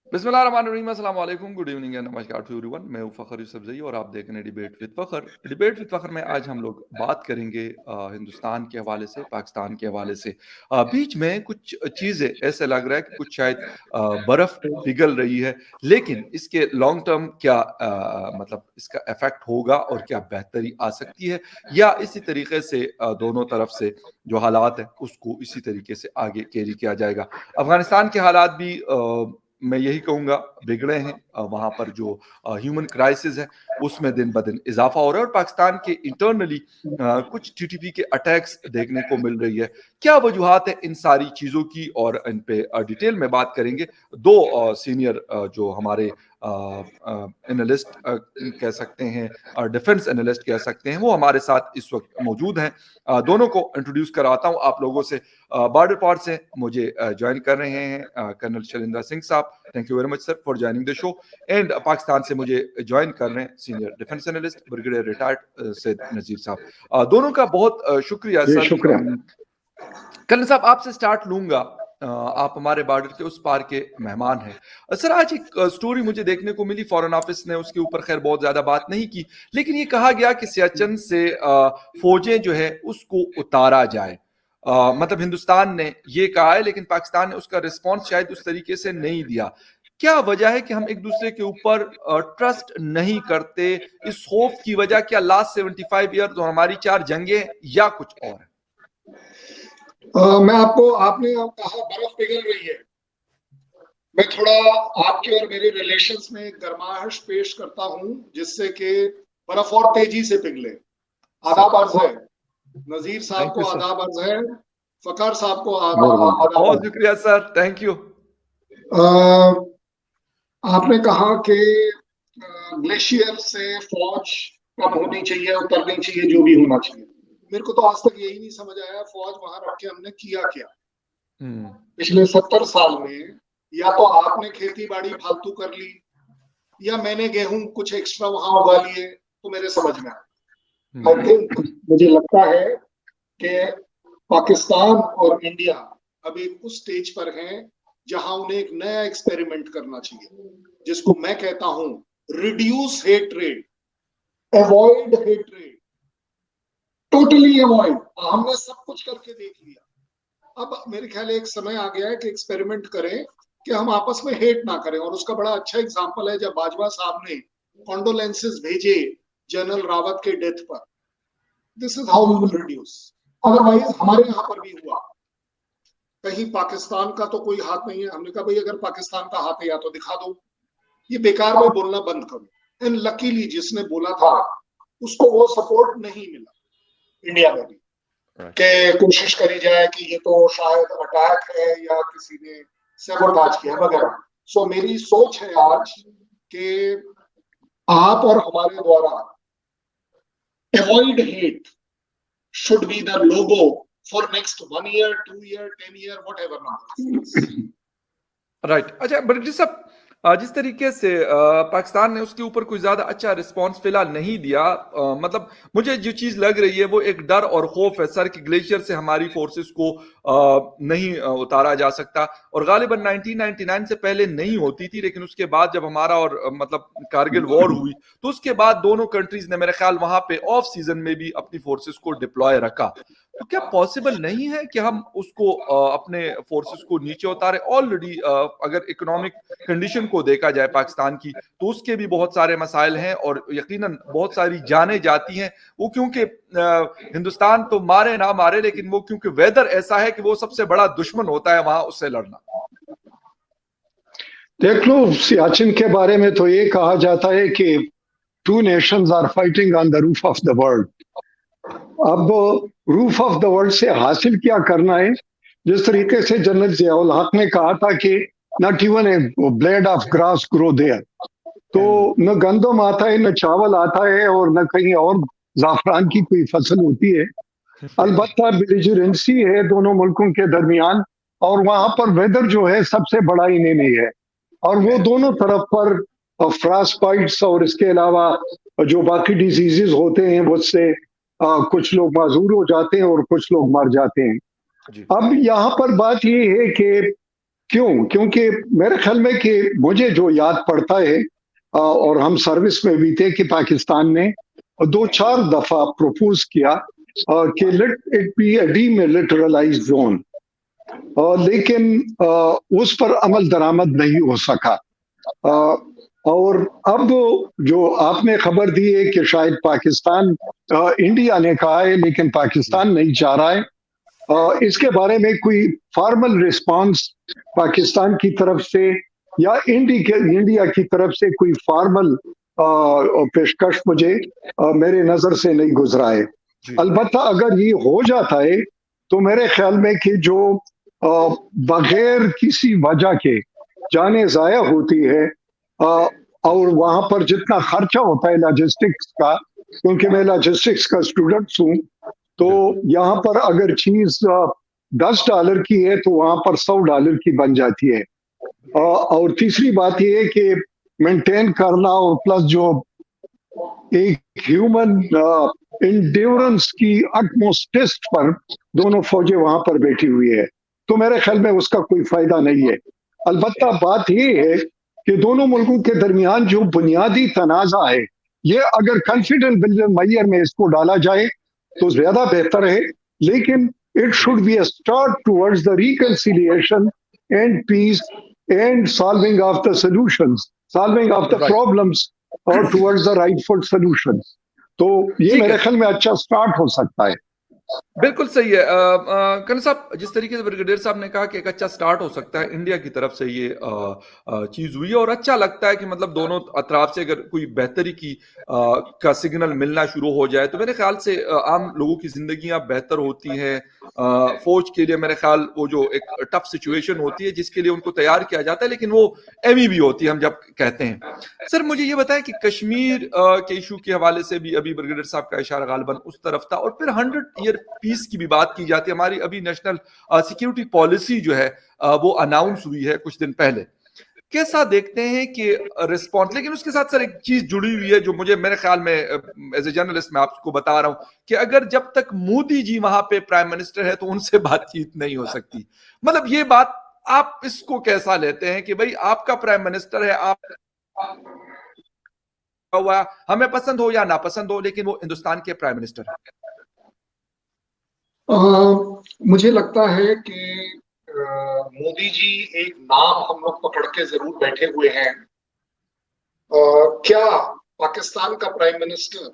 बिस्मिल्लाहिर्रहमानिर्रहीम, अस्सलाम वालेकुम, गुड इवनिंग एंड नमस्कार टू एवरीवन। मैं हूं फ़खर यूसुफ़ज़ई और आप देख रहे हैं debate with Fakhar. Debate with Fakhar में आज हम लोग बात करेंगे हिंदुस्तान के हवाले से, पाकिस्तान के हवाले से। बीच में कुछ चीज़ें ऐसे लग रहा है कि कुछ शायद बर्फ़ पिघल रही है, लेकिन इसके लॉन्ग टर्म क्या मतलब इसका इफ़ेक्ट होगा और क्या बेहतरी आ सकती है, या इसी तरीके से दोनों तरफ से जो हालात हैं उसको इसी तरीके से आगे कैरी किया जाएगा। अफ़गानिस्तान के हालात भी मैं यही कहूँगा बिगड़े हैं। वहाँ पर जो ह्यूमन क्राइसिस है उसमें दिन ब दिन इज़ाफ़ा हो रहा है और पाकिस्तान के इंटरनली कुछ टीटीपी के अटैक्स देखने को मिल रही है। क्या वजूहात है इन सारी चीज़ों की, और इन पे डिटेल में बात करेंगे। 2 सीनियर जो हमारे एनालिस्ट कह सकते हैं, डिफेंस एनालिस्ट कह सकते हैं, वो हमारे साथ इस वक़्त मौजूद हैं। दोनों को इंट्रोड्यूस कराता हूँ आप लोगों से। बॉर्डर पार्ट से मुझे ज्वाइन कर रहे हैं कर्नल शैलेंद्र सिंह साहब। Thank you very much sir for joining the show. And Pakistan से मुझे ज्वाइन कर रहे हैं senior defence analyst brigadier retired Syed Nazir साहब। दोनों का बहुत शुक्रिया जी सर। शुक्रिया। कर्नल साहब, आपसे स्टार्ट लूंगा। आप हमारे बॉर्डर के उस पार के मेहमान हैं। सर, आज एक स्टोरी मुझे देखने को मिली, फॉरेन ऑफिस ने उसके ऊपर खैर बहुत ज्यादा बात नहीं की, लेकिन ये कहा गया कि सियाचिन से फौजें जो है उसको उतारा जाए। मतलब हिंदुस्तान ने ये कहा है, लेकिन पाकिस्तान ने उसका रिस्पॉन्स शायद उस तरीके से नहीं दिया। क्या वजह है कि हम एक दूसरे के ऊपर ट्रस्ट नहीं करते? इस खौफ की वजह क्या लास्ट 75 ईयर तो हमारी 4 जंगें, या कुछ और है? मैं आपको आपने कहा बर्फ पिघल रही है। मैं थोड़ा आपके और मेरे रिलेशंस में एक गर्माहट पेश करता हूं जिससे कि बर्फ और तेजी से पिघले। आदाब अर्ज है, नजीर साहब थैंक को यू सर। आदाब अर्ज है, फकर साहब को आदाब बहुत अर्ज शुक्रिया सर, थैंक यू। है। आपने कहा कि ग्लेशियर से फौज कम होनी चाहिए, उतरनी चाहिए, जो भी होना चाहिए। मेरे को तो आज तक यही नहीं समझ आया फौज वहां रख के हमने किया क्या हम्म। पिछले 70 साल में। या तो आपने खेती बाड़ी फालतू कर ली, या मैंने गेहूं कुछ एक्स्ट्रा वहां उगा लिए, तो मेरे समझ में आया। आई थिंक, मुझे लगता है कि पाकिस्तान और इंडिया अभी उस स्टेज पर हैं जहां उन्हें एक नया एक्सपेरिमेंट करना चाहिए, जिसको मैं कहता हूं reduce hatred, avoid hatred, totally avoid. हमने सब कुछ करके देख लिया, अब मेरे ख्याल एक समय आ गया है कि एक्सपेरिमेंट करें कि हम आपस में हेट ना करें। और उसका बड़ा अच्छा एग्जांपल है जब बाजवा साहब ने कॉन्डोलेंसेस भेजे जनरल रावत के डेथ पर। This is how we will reduce. Otherwise हमारे यहां पर भी हुआ, कहीं पाकिस्तान का तो कोई हाथ नहीं है। हमने कहा भाई अगर पाकिस्तान का हाथ है या तो दिखा दो, ये बेकार में बोलना बंद करो। एंड लकीली जिसने बोला था उसको वो सपोर्ट नहीं मिला इंडिया में भी, कि कोशिश करी जाए कि ये तो शायद अटैक है या किसी ने सैबोटाज किया वगैरह। सो मेरी सोच है आज कि आप और हमारे द्वारा avoid hate should be the logo for next 1 year, 2 year, 10 year, whatever number. Right. अच्छा ब्रिटिश साहब, जिस तरीके से पाकिस्तान ने उसके ऊपर कोई ज्यादा अच्छा रिस्पांस फिलहाल नहीं दिया, मतलब मुझे जो चीज लग रही है वो एक डर और खौफ है सर कि ग्लेशियर से हमारी फोर्सेस को नहीं उतारा जा सकता। और गालिबन 1999 से पहले नहीं होती थी, लेकिन उसके बाद जब हमारा और मतलब कारगिल वॉर हुई, तो उसके बाद दोनों कंट्रीज ने मेरे ख्याल वहां पे ऑफ सीजन में भी अपनी फोर्सेस को डिप्लॉय रखा। तो क्या पॉसिबल नहीं है कि हम उसको अपने फोर्सेस को नीचे उतारे? ऑलरेडी अगर इकोनॉमिक कंडीशन को देखा जाए पाकिस्तान की, तो उसके भी बहुत सारे मसाइल हैं और यकीनन बहुत सारी जानें जाती हैं। वो क्योंकि हिंदुस्तान तो मारे ना मारे, लेकिन वो क्योंकि वेदर ऐसा है कि वो सबसे बड़ा दुश्मन होता है वहां उससे लड़ना। देख लो, सियाचिन के बारे में तो ये कहा जाता है कि two nations are fighting on the roof of the world. अब रूफ ऑफ द वर्ल्ड से हासिल क्या करना है? जिस तरीके से जनरल जियाउल हक ने कहा था कि not even a blade of grass grow there, तो न गंदम आता है, न चावल आता है, और न कहीं और जाफरान की कोई फसल होती है। अलबत्ता बिलिजरेंसी है दोनों मुल्कों के दरमियान, और वहां पर वेदर जो है सबसे बड़ा इन्हें नहीं है। और वो दोनों तरफ पर फ्रास्पाइट्स और इसके अलावा जो बाकी डिजीजेस होते हैं उससे कुछ लोग माजूर हो जाते हैं और कुछ लोग मर जाते हैं। जी। अब यहाँ पर बात ये है कि क्यों? क्योंकि मेरे ख्याल में कि मुझे जो याद पड़ता है, और हम सर्विस में भी थे, कि पाकिस्तान ने 2-4 दफा प्रपोज किया कि let it be a demilitarised zone, लेकिन उस पर अमल दरामद नहीं हो सका। अ, और अब जो आपने खबर दी है कि शायद पाकिस्तान, इंडिया ने कहा है लेकिन पाकिस्तान नहीं चाह रहा है, इसके बारे में कोई फॉर्मल रिस्पांस पाकिस्तान की तरफ से या इंडिया की तरफ से कोई फॉर्मल पेशकश मुझे मेरे नजर से नहीं गुजरा है। जी। अलबत्ता अगर ये हो जाता है तो मेरे ख्याल में कि जो बगैर किसी वजह के जाने जाया होती है, और वहां पर जितना खर्चा होता है लॉजिस्टिक्स का, क्योंकि मैं लॉजिस्टिक्स का स्टूडेंट हूँ, तो बिल्कुल। यहाँ पर अगर चीज $10 की है तो वहां पर $100 की बन जाती है। और तीसरी बात यह है कि मेंटेन करना, और प्लस जो एक ह्यूमन इंड्योरेंस की अटमोस्ट टेस्ट पर दोनों फौजें वहां पर बैठी हुई है, तो मेरे ख्याल में उसका कोई फायदा नहीं है। अलबत्ता बात यह है कि दोनों मुल्कों के दरमियान जो बुनियादी तनाजा है, ये अगर कॉन्फिडेंस मैयर में इसको डाला जाए तो ज्यादा बेहतर है, लेकिन it should be a start towards the reconciliation and peace and solving of the solutions, solving of the right. Problems, और टुवर्ड्स द राइटफुल सॉल्यूशंस। तो ये ठीक मेरे है। ख्याल में अच्छा स्टार्ट हो सकता है। बिल्कुल सही है। कर्ण साहब, जिस तरीके से ब्रिगेडियर साहब ने कहा कि एक अच्छा स्टार्ट हो सकता है, इंडिया की तरफ से ये चीज हुई है और अच्छा लगता है कि मतलब दोनों अतराफ से अगर कोई बेहतरी की का सिग्नल मिलना शुरू हो जाए तो मेरे ख्याल से आम लोगों की जिंदगियां बेहतर होती हैं। फौज के लिए मेरे ख्याल वो जो एक टफ सिचुएशन होती है जिसके लिए उनको तैयार किया जाता है, लेकिन वो एमी भी होती है हम जब कहते हैं। सर मुझे ये बताएं कि कश्मीर के इशू के हवाले से भी अभी ब्रिगेडियर साहब का इशारा गालबन उस तरफ था, और फिर 100 ईयर पीस की भी बात की जाती है। हमारी अभी नेशनल सिक्योरिटी पॉलिसी जो है वो अनाउंस हुई है कुछ दिन पहले। कैसा देखते हैं कि रिस्पॉन्स, लेकिन उसके साथ सर एक चीज जुड़ी हुई है जो मुझे मेरे ख्याल में एज ए जर्नलिस्ट मैं आपको बता रहा हूं कि अगर जब तक मोदी जी वहां पे प्राइम मिनिस्टर है तो उनसे बातचीत नहीं हो सकती। मतलब ये बात आप इसको कैसा लेते हैं कि भाई आपका प्राइम मिनिस्टर है, आप हुआ हमें पसंद हो या ना पसंद हो लेकिन वो हिंदुस्तान के प्राइम मिनिस्टर है। मुझे लगता है कि मोदी जी एक नाम हम लोग पकड़ के जरूर बैठे हुए हैं। क्या पाकिस्तान का प्राइम मिनिस्टर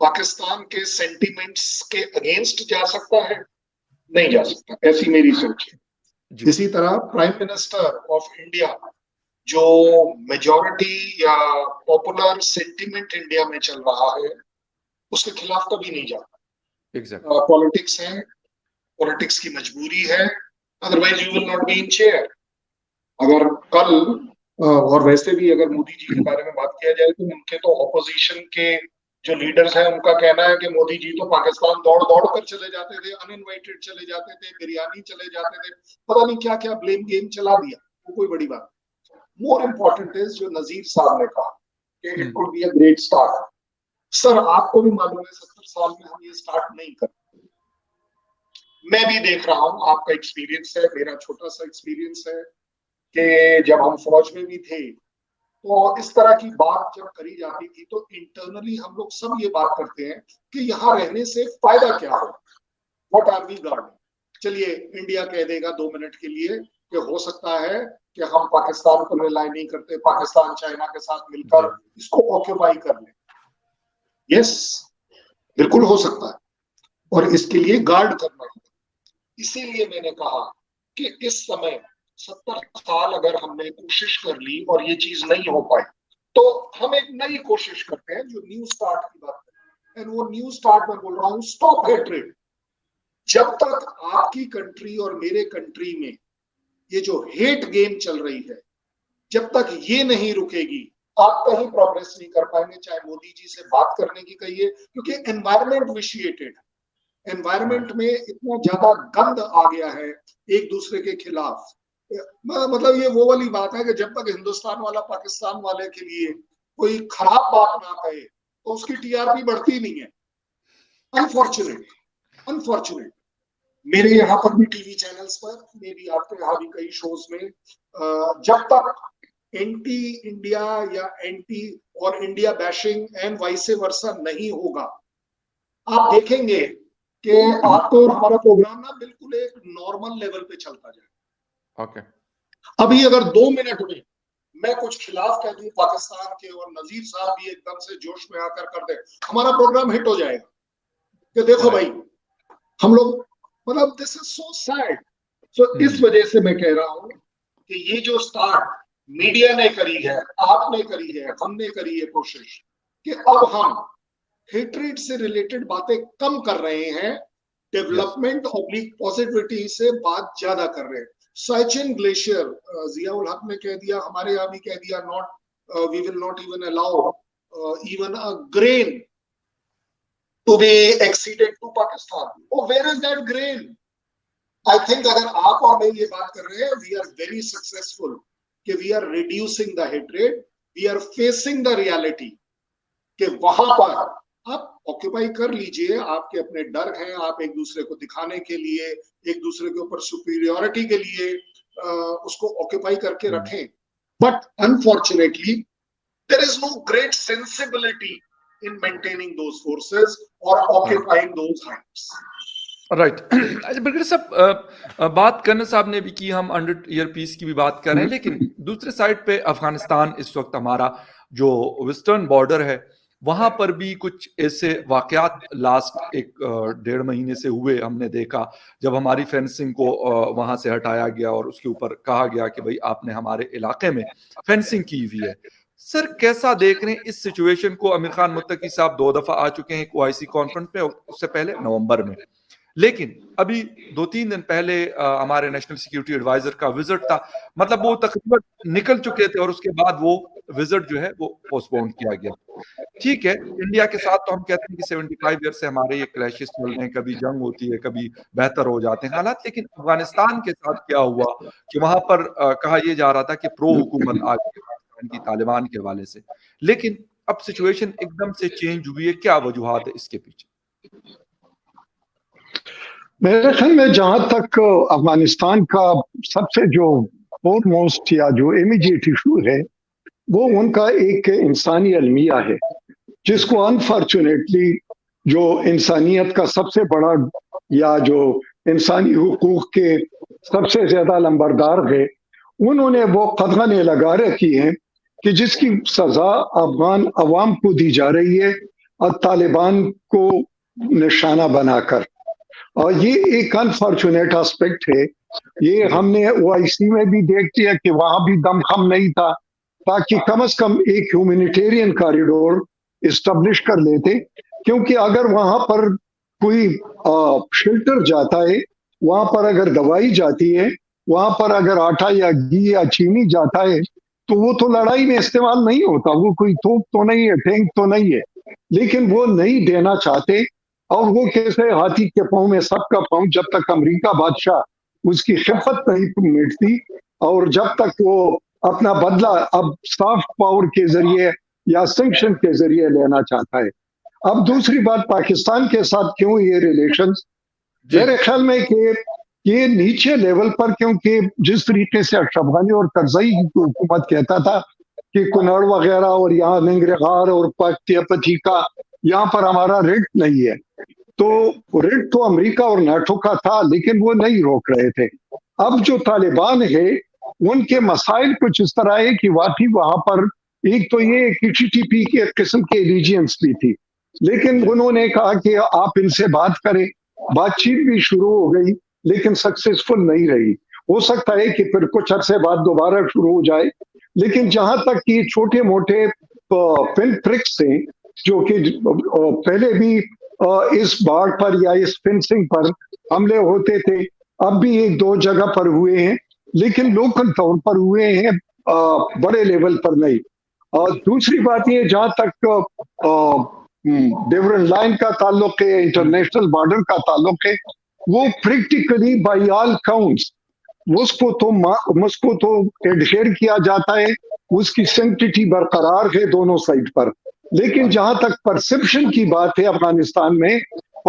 पाकिस्तान के सेंटिमेंट्स के अगेंस्ट जा सकता है? नहीं जा सकता, ऐसी मेरी सोच है। इसी तरह प्राइम मिनिस्टर ऑफ इंडिया जो मेजॉरिटी या पॉपुलर सेंटिमेंट इंडिया में चल रहा है उसके खिलाफ कभी नहीं जाता। एग्जैक्टली। पॉलिटिक्स है, पॉलिटिक्स की मजबूरी है, otherwise you will not be in chair. अगर कल और वैसे भी अगर मोदी जी के बारे में बात किया जाए तो उनके तो ऑपोजिशन के जो लीडर्स हैं उनका कहना है कि मोदी जी तो पाकिस्तान दौड़ दौड़ कर चले जाते थे, अनइनवाइटेड चले जाते थे, बिरयानी चले जाते थे, पता नहीं क्या क्या ब्लेम गेम चला दिया, वो कोई बड़ी बात। मोर इम्पोर्टेंट इज जो नजीर साहब ने कहा कि it could be a great start. Sir आपको भी मालूम है 70 साल में हम ये स्टार्ट नहीं कर, मैं भी देख रहा हूं, आपका एक्सपीरियंस है, मेरा छोटा सा एक्सपीरियंस है कि जब हम फौज में भी थे तो इस तरह की बात जब करी जाती थी तो इंटरनली हम लोग सब ये बात करते हैं कि यहाँ रहने से फायदा क्या हो, व्हाट आर वी गार्ड। चलिए इंडिया कह देगा 2 मिनट के लिए कि हो सकता है कि हम पाकिस्तान को रिलाई नहीं करते, पाकिस्तान चाइना के साथ मिलकर इसको ऑक्यूपाई कर ले। यस, बिल्कुल हो सकता है और इसके लिए गार्ड करना होगा। इसीलिए मैंने कहा कि इस समय 70 साल अगर हमने कोशिश कर ली और ये चीज नहीं हो पाई तो हम एक नई कोशिश करते हैं जो न्यू स्टार्ट की बात है। एंड वो न्यू स्टार्ट में बोल रहा हूं, स्टॉप हेट्रेड। जब तक आपकी कंट्री और मेरे कंट्री में ये जो हेट गेम चल रही है, जब तक ये नहीं रुकेगी आप कहीं प्रोग्रेस नहीं कर पाएंगे। चाहे मोदी जी से बात करने की कहिए, क्योंकि एनवायरमेंट विशिएटेड, एनवायरमेंट में इतना ज्यादा गंद आ गया है एक दूसरे के खिलाफ। मतलब ये वो वाली बात है कि जब तक हिंदुस्तान वाला पाकिस्तान वाले के लिए कोई खराब बात ना कहे तो उसकी टीआरपी बढ़ती नहीं है। Unfortunate, unfortunate. मेरे यहाँ पर भी टीवी चैनल्स पर, मे भी आपके यहाँ भी कई शोज में, जब तक एंटी इंडिया या एंटी और India bashing and vice versa नहीं होगा, आप देखेंगे कि आपको और हमारा प्रोग्राम ना बिल्कुल एक नॉर्मल लेवल पे चलता जाए। ओके। अभी अगर 2 मिनट में मैं कुछ खिलाफ कह दूं पाकिस्तान के और नजीर साहब भी एकदम से जोश में आकर कर दे, हमारा प्रोग्राम हिट हो जाएगा कि देखो भाई हम लोग, मतलब दिस इज सो सैड। सो इस वजह से मैं कह रहा हूं कि ये जो स्टार्ट मीडिया ने करी है, आपने करी है, हमने करी है कोशिश कि अब हम हेट्रेड से रिलेटेड बातें कम कर रहे हैं, डेवलपमेंट ऑब्लिक पॉजिटिविटी से बात ज्यादा कर रहे हैं। साइचिन ग्लेशियर, जियाउल हक ने कह दिया, हमारे यहाँ भी कह दिया, not we will not even allow even a grain to be exceeded to Pakistan. Oh, where is that grain? I think अगर आप और मैं ये बात कर रहे हैं, we are very successful कि we are reducing the hatred, we are facing the reality कि वहां पर आप ऑक्यूपाई कर लीजिए, आपके अपने डर हैं, आप एक दूसरे को दिखाने के लिए, एक दूसरे के ऊपर सुपीरियोरिटी के लिए उसको ऑक्यूपाई करके रखें, but unfortunately there is no great sensibility in maintaining those forces or occupying those heights. Right. अच्छा ब्रिगेडियर साहब, बात करने साहब ने भी की, हम 100 ईयर पीस की भी बात कर रहे हैं, लेकिन दूसरे साइड पे अफगानिस्तान इस वक्त हमारा जो वेस्टर्न बॉर्डर है वहां पर भी कुछ ऐसे वाकयात लास्ट 1-1.5 महीने से हुए, हमने देखा जब हमारी फेंसिंग को वहां से हटाया गया और उसके ऊपर कहा गया कि भाई आपने हमारे इलाके में फेंसिंग की हुई है। सर कैसा देख रहे हैं इस सिचुएशन को? आमिर खान मुत्तकी साहब 2 दफा आ चुके हैं OIC कॉन्फ्रेंस में, उससे पहले नवंबर में, लेकिन अभी 2-3 दिन पहले हमारे नेशनल सिक्योरिटी एडवाइजर का विजिट था, मतलब वो तकरीबन निकल चुके थे और उसके बाद वो विजिट जो है वो पोस्टपोन किया गया। ठीक है, इंडिया के साथ तो हम कहते हैं कि 75 ईयर से हमारे ये क्लैशेस चल रहे हैं, कभी जंग होती है, कभी बेहतर हो जाते हैं हालात, लेकिन अफगानिस्तान के साथ क्या हुआ कि वहां पर कहा यह जा रहा था कि प्रो हुकूमत आ गई की तालिबान के हवाले से, लेकिन अब सिचुएशन एकदम से चेंज हुई है, क्या वजूहात है इसके पीछे? मेरे ख्याल में जहां तक अफगानिस्तान का सबसे जो फोरमोस्ट या जो इमीडिएट इशू है वो उनका एक इंसानी अलमिया है, जिसको अनफॉर्चुनेटली जो इंसानियत का सबसे बड़ा या जो इंसानी हुकूक के सबसे ज्यादा लंबरदार है, उन्होंने वो कदगने लगा रखी हैं कि जिसकी सजा अफगान अवाम को दी जा रही है और तालिबान को निशाना बनाकर। और ये एक अनफॉर्चुनेट एस्पेक्ट है। ये हमने OIC में भी देख लिया कि वहां भी दमखम नहीं था, ताकि कम से कम एक ह्यूमैनिटेरियन कॉरिडोर इस्टेब्लिश कर लेते, क्योंकि अगर वहां पर कोई शेल्टर जाता है, वहां पर अगर दवाई जाती है, वहां पर अगर आटा या घी या चीनी जाता है, तो वो तो लड़ाई में इस्तेमाल नहीं होता, वो कोई तोप तो नहीं है, टैंक तो नहीं है, लेकिन वो नहीं देना चाहते। और वो कैसे हाथी के पांव में सबका पांव, जब तक अमेरिका बादशाह उसकी खिफत नहीं मिटती और जब तक वो अपना बदला अब सॉफ्ट पावर के जरिए या सैंक्शन के जरिए लेना चाहता है। अब दूसरी बात, पाकिस्तान के साथ क्यों ये रिलेशंस, मेरे ख्याल में कि ये नीचे लेवल पर, क्योंकि जिस तरीके से अशरफ गनी और करजई की हुकूमत कहता था कि कुनड़ वगैरह और यहाँ निंगरहार और पति का यहाँ पर हमारा रेट नहीं है, तो रेट तो अमेरिका और नाटो का था, लेकिन वो नहीं रोक रहे थे। अब जो तालिबान है उनके मसाइल कुछ इस तरह है कि वाकई वहां पर एक तो ये TTP की एक किस्म की एलिजियंस भी थी, लेकिन उन्होंने कहा कि आप इनसे बात करें, बातचीत भी शुरू हो गई लेकिन सक्सेसफुल नहीं रही। हो सकता है कि फिर कुछ अरसे बाद दोबारा शुरू हो जाए, लेकिन जहां तक कि छोटे मोटे पिन ट्रिक्स हैं जो कि पहले भी इस बाढ़ पर या इस फेंसिंग पर हमले होते थे, अब भी 1-2 जगह पर हुए हैं, लेकिन लोकल तौर पर हुए हैं, बड़े लेवल पर नहीं। और दूसरी बात ये, जहां तक डिफरेंट लाइन का ताल्लुक है, इंटरनेशनल बॉर्डर का ताल्लुक है, वो प्रैक्टिकली बाय ऑल काउंट्स उसको तो एडहेयर किया जाता है, उसकी सेंटिटी बरकरार है दोनों साइड पर। लेकिन जहां तक परसेप्शन की बात है अफगानिस्तान में,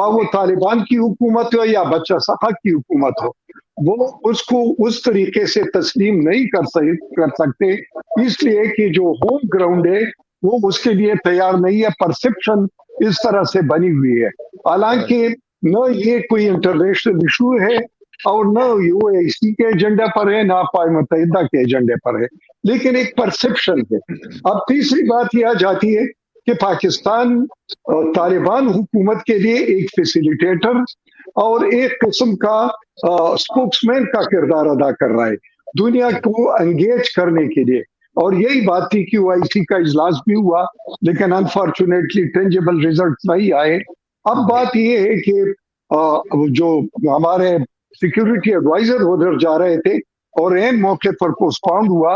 वो तालिबान की हुकूमत हो या बच्चा सखा की हुकूमत हो, वो उसको उस तरीके से तस्लीम नहीं कर सकते, इसलिए कि जो होम ग्राउंड है वो उसके लिए तैयार नहीं है। परसेप्शन इस तरह से बनी हुई है, हालांकि न ये कोई इंटरनेशनल इशू है और न यूएसी के एजेंडे पर है, ना अक़वाम मुत्तहिदा के एजेंडे पर है, लेकिन एक परसेप्शन है। अब तीसरी बात यह आ जाती है कि पाकिस्तान तालिबान हुकूमत के लिए एक फैसिलिटेटर और एक किस्म का स्पोक्समैन का किरदार अदा कर रहा है दुनिया को एंगेज करने के लिए। और यही बात थी कि ओआईसी का इजलास भी हुआ, लेकिन अनफॉर्चुनेटली टेंजिबल रिजल्ट नहीं आए। अब बात यह है कि जो हमारे सिक्योरिटी एडवाइजर उधर जा रहे थे और एन मौके पर पोस्टपोन्ड हुआ,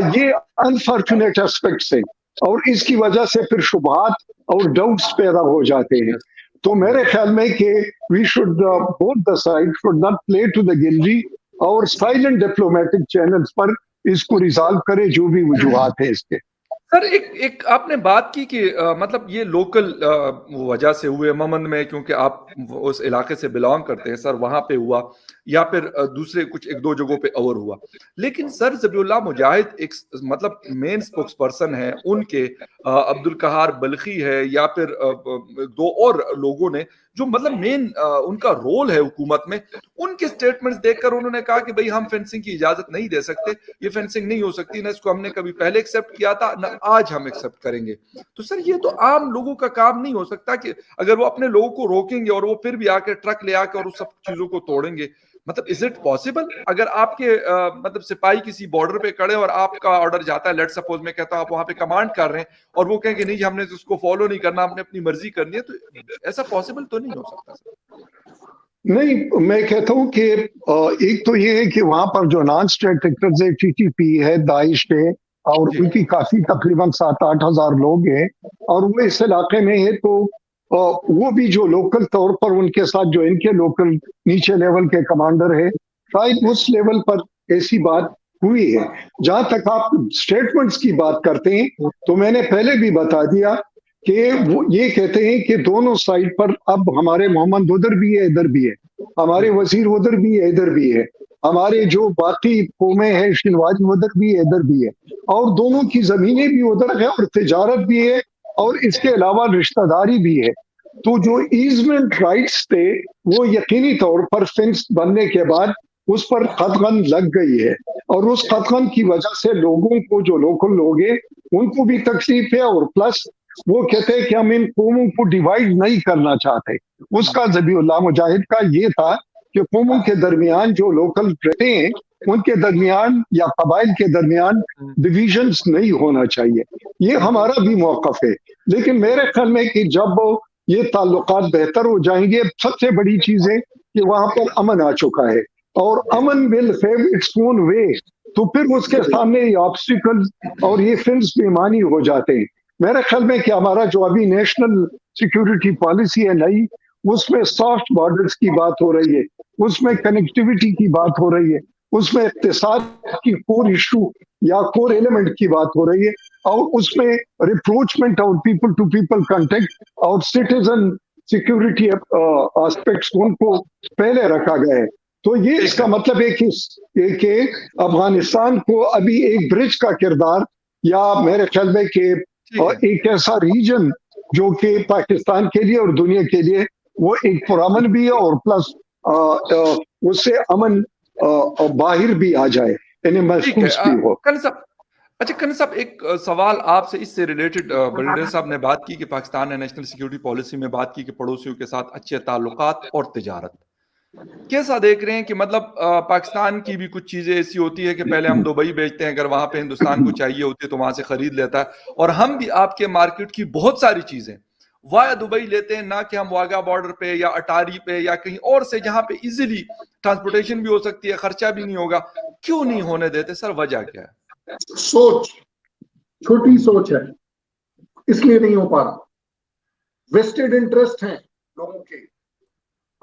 ये अनफॉर्चुनेट एस्पेक्ट्स है और इसकी वजह से फिर शुबहात और डाउट्स पैदा हो जाते हैं। तो मेरे ख्याल में कि we should both the side should not play to the gallery और साइलेंट डिप्लोमेटिक चैनल्स पर इसको रिजॉल्व करे जो भी वजूहात है इसके। सर एक आपने बात की कि मतलब ये लोकल वजह से हुए ममन में, क्योंकि आप उस इलाके से बिलोंग करते हैं सर, वहां पे हुआ या फिर दूसरे कुछ एक दो जगहों पे और हुआ। लेकिन सर ज़बीउल्लाह मुजाहिद एक मतलब मेन स्पोक्स पर्सन है उनके, अब्दुल कहार बल्खी है या फिर दो और लोगों ने जो मतलब मेन उनका रोल है हुकूमत में, उनके स्टेटमेंट्स देखकर उन्होंने कहा कि भाई हम फेंसिंग की इजाजत नहीं दे सकते, ये फेंसिंग नहीं हो सकती, ना इसको हमने कभी पहले एक्सेप्ट किया था ना आज हम एक्सेप्ट करेंगे। तो सर ये तो आम लोगों का काम नहीं हो सकता कि अगर वो अपने लोगों को रोकेंगे और वो फिर भी आके ट्रक ले आकर उस सब चीजों को तोड़ेंगे। मतलब इज इट पॉसिबल? अगर आपके मतलब सिपाही किसी बॉर्डर पे खड़े और आपका ऑर्डर जाता है, लेट सपोज मैं कहता हूं आप वहां पे कमांड कर रहे हैं और वो कहें कि नहीं हमने तो उसको फॉलो नहीं करना, हमने अपनी मर्जी करनी है, तो ऐसा पॉसिबल तो नहीं हो सकता सर। नहीं, मैं कहता हूं कि एक तो ये है कि वहां पर जो नॉन स्टेट एक्टर्स है, टीटीपी है, दाइश है और उनकी काफी तकरीबन 7-8 हजार लोग हैं और वो इस इलाके में है, तो वो भी जो लोकल तौर पर उनके साथ जो इनके लोकल नीचे लेवल के कमांडर है, शायद उस लेवल पर ऐसी बात हुई है। जहां तक आप स्टेटमेंट्स की बात करते हैं, तो मैंने पहले भी बता दिया कि वो ये कहते हैं कि दोनों साइड पर अब हमारे मोहम्मद उधर भी है इधर भी है, हमारे वजीर उधर भी है इधर भी है, हमारे जो बाकी कौमें हैं शिनवारी उधर भी है इधर भी है, और दोनों की जमीनें भी उधर है और तिजारत भी है और इसके अलावा रिश्तेदारी भी है। तो जो ईजमेंट राइट्स थे वो यकीनी तौर पर फेंस बनने के बाद उस पर खतगन लग गई है और उस खतगन की वजह से लोगों को, जो लोकल लोग हैं उनको भी तकलीफ है और प्लस वो कहते हैं कि हम इन कौमों को डिवाइड नहीं करना चाहते। उसका ज़बीउल्लाह मुजाहिद का ये था कि कौमों के दरमियान जो लोकल रहते हैं उनके दरमियान या कबाइल के दरमियान डिविजन्स नहीं होना चाहिए। ये हमारा भी मौकफ है, लेकिन मेरे ख्याल में कि जब ये ताल्लुकात बेहतर हो जाएंगे, सबसे बड़ी चीज है कि वहां पर अमन आ चुका है और अमन will pave its own way, तो फिर उसके सामने ये ऑब्स्टिकल और ये फिल्स बेमानी हो जाते हैं। मेरे ख्याल में कि हमारा जो अभी नेशनल सिक्योरिटी पॉलिसी है नई, उसमें सॉफ्ट बॉर्डर्स की बात हो रही है, उसमें कनेक्टिविटी की बात हो रही है, उसमें इक्तिसाद की कोर इशू या कोर एलिमेंट की बात हो रही है और उसमें रिप्रोचमेंट और पीपल टू पीपल कांटेक्ट और सिटीजन सिक्योरिटी एस्पेक्ट्स उनको पहले रखा गया है। तो ये इसका मतलब है कि अफगानिस्तान को अभी एक ब्रिज का किरदार, या मेरे ख्याल में कि एक ऐसा रीजन जो कि पाकिस्तान के लिए और दुनिया के लिए वो एक पुरअमन भी है और प्लस उससे अमन बाहर भी आ जाए, यानी महसूस भी हो। अच्छा कन्न साहब, एक सवाल आपसे इससे रिलेटेड, बरिंडर साहब ने बात की कि पाकिस्तान ने नेशनल सिक्योरिटी पॉलिसी में बात की कि पड़ोसियों के साथ अच्छे ताल्लुकात और तिजारत, कैसा देख रहे हैं कि मतलब पाकिस्तान की भी कुछ चीजें ऐसी होती है कि पहले हम दुबई बेचते हैं, अगर वहां पे हिंदुस्तान को चाहिए होती है तो वहां से खरीद लेता है, और हम भी आपके मार्केट की बहुत सारी चीजें वाया दुबई लेते हैं, ना कि हम वाघा बॉर्डर पे या अटारी पे या कहीं और से जहां पे इजीली ट्रांसपोर्टेशन भी हो सकती है, खर्चा भी नहीं होगा। क्यों नहीं होने देते सर, वजह क्या है? सोच, छोटी सोच है, इसलिए नहीं हो पा रहा। वेस्टेड इंटरेस्ट है लोगों के।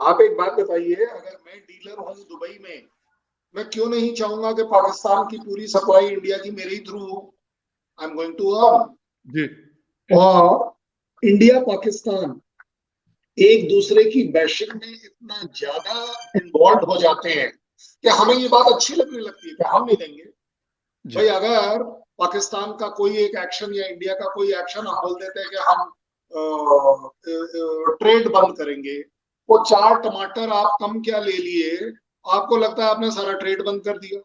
आप एक बात बताइए, अगर मैं डीलर हूं दुबई में, मैं क्यों नहीं चाहूंगा कि पाकिस्तान की पूरी सप्लाई इंडिया की मेरे ही थ्रू हो? I am going to earn. और इंडिया पाकिस्तान एक दूसरे की बैशिंग में इतना ज्यादा इन्वॉल्व हो जाते हैं कि हमें ये बात अच्छी लगने लगती है कि हम नहीं देंगे। भाई अगर पाकिस्तान का कोई एक एक्शन या इंडिया का कोई एक्शन हम बोल देते हैं कि हम ट्रेड बंद करेंगे, वो 4 टमाटर आप कम क्या ले लिए, आपको लगता है आपने सारा ट्रेड बंद कर दिया।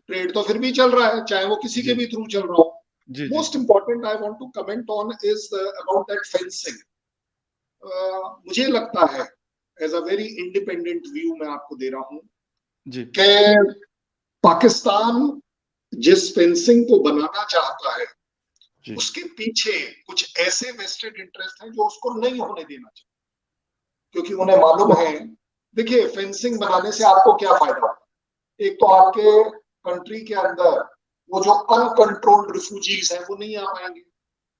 ट्रेड तो फिर भी चल रहा है, चाहे वो किसी के भी थ्रू चल रहा हो। Most important I want to comment on is about that fencing. मुझे लगता है as a very independent view मैं आपको दे रहा हूं कि पाकिस्तान जिस फेंसिंग को बनाना चाहता है उसके पीछे कुछ ऐसे वेस्टेड इंटरेस्ट हैं जो उसको नहीं होने देना चाहिए, क्योंकि उन्हें मालूम है। देखिए, फेंसिंग बनाने से आपको क्या फायदा होगा? एक तो आपके कंट्री के अंदर वो जो अनकंट्रोल्ड रिफ्यूजीज हैं वो नहीं आ पाएंगे,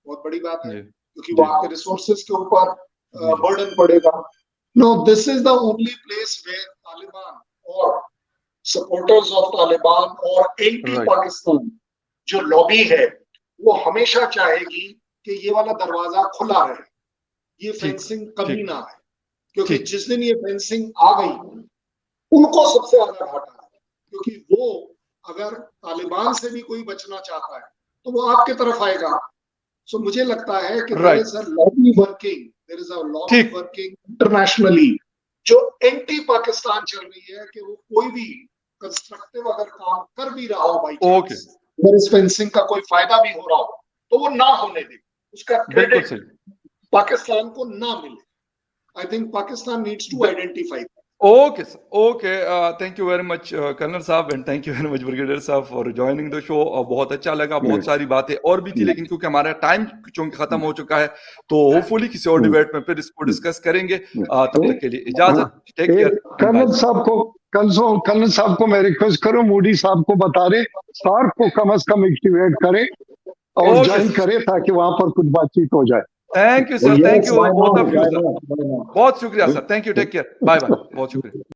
बहुत बड़ी बात है, क्योंकि वो आपके रिसोर्सेज के ऊपर बर्डन पड़ेगा। No, this is the only place where Taliban और सपोर्टर्स ऑफ तालिबान और एंटी पाकिस्तान जो लॉबी है वो हमेशा चाहेगी कि ये वाला दरवाजा खुला रहे, ये फेंसिंग कभी ना आए, क्योंकि जिस दिन ये फेंसिंग आ गई उनको सबसे ज्यादा घाटा है, क्योंकि वो अगर तालिबान से भी कोई बचना चाहता है तो वो आपके तरफ आएगा। सो मुझे लगता है कि there is a lobby working internationally जो एंटी पाकिस्तान चल रही है, कि वो कोई भी कंस्ट्रक्टिव अगर काम कर भी रहा हो बाई चांस, अगर इस फेंसिंग का कोई फायदा भी हो रहा हो तो वो ना होने दे, उसका क्रेडिट पाकिस्तान को ना मिले। I think Pakistan needs to identify. Okay, sir. Okay. Thank you very much, colonel साहब, and thank you very much brigadier साहब फॉर ज्वाइनिंग द शो। बहुत अच्छा लगा, बहुत सारी बातें और भी थी, लेकिन क्योंकि हमारा टाइम चूंकि खत्म हो चुका है तो होपफुली किसी और डिबेट में फिर इसको डिस्कस करेंगे। तब तक के लिए इजाजत, टेक केयर। कर्नल साहब को मैं रिक्वेस्ट करूं, मोदी साहब को बता रहे सार्क को कम से कम एक्टिवेट करे और ज्वाइन करे ताकि वहां पर कुछ बातचीत हो जाए। Thank you sir, thank you both of you sir, बहुत शुक्रिया sir, thank you, take care, bye bye, बहुत शुक्रिया।